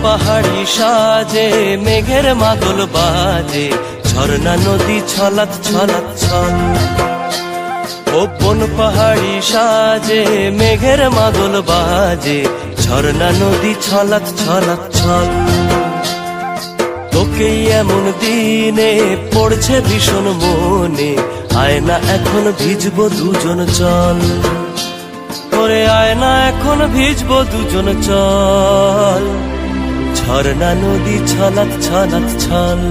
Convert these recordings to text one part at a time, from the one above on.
পাহাড়ি সাজে মেঘের মাদল বাজে, ঝর্ণা নদী ছলাৎ ছলাৎ ছল। কোন পাহাড়ি সাজে মেঘের মাদল বাজে, ঝর্ণা নদী ছলাৎ ছলাৎ ছল। তোকে এমন দিনে পড়ছে ভীষণ মনে, আয় না এখন ভিজবো দুজন চল। ওরে আয় না এখন ভিজবো দুজন চল, ঝর্ণা নদী ছলাৎ ছলাৎ ছল।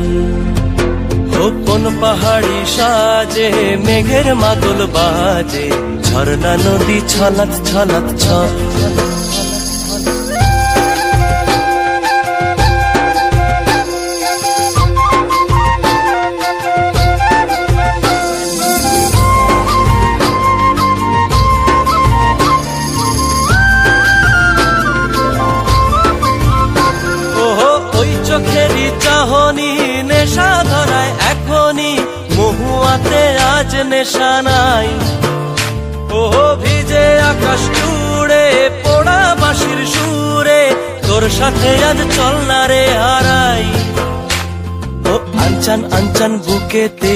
কোন পাহাড়ি সাজে মেঘের মাদল বাজে, ঝর্ণা নদী ছলাৎ ছলাৎ ছল। চোখেরই চাহনি নেশা ধরায় এখনই, মহুয়াতে আজ নেশা নাই। ও ভিজে আকাশ জুড়ে পোড়া বাঁশির সুরে, তোর সাথে আজ চল না রে হারাই। ও আনচান আনচান বুকেতে,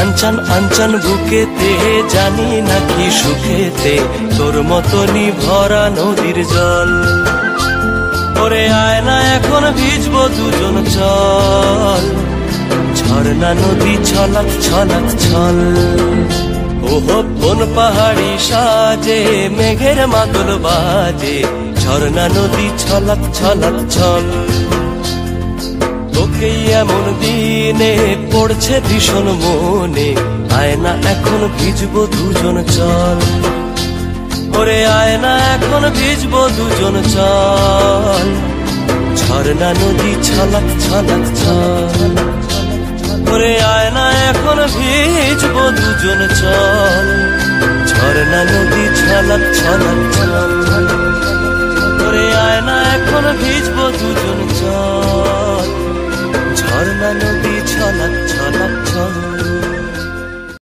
আনচান আনচান বুকেতে, জানি নাকি সুখেতে তোর মতনই ভরা নদীর জল। ওরে আয় না এখন ভিজবো দুজন চল, ঝর্ণা নদী ছলাৎ ছলাৎ ছল। ওহো কোন পাহাড়ি সাজে মেঘের মাদল বাজে, ঝর্ণা নদী ছলাৎ ছলাৎ ছল। তোকে এমন দিনে পড়ছে ভীষণ মনে, আয় না এখন ভিজবো দুজন চল। ওরে আয় না এখন ভিজবো দুজন চল, ঝর্ণা নদী ছলাৎ ছলাৎ ছল। ওরে আয় না এখন ভিজবো দুজন চল, ঝর্ণা নদী ছলাৎ ছলাৎ ছল। ওরে আয় না এখন ভিজবো দুজন চল, ঝর্ণা নদী ছলাৎ ছলাৎ ছল।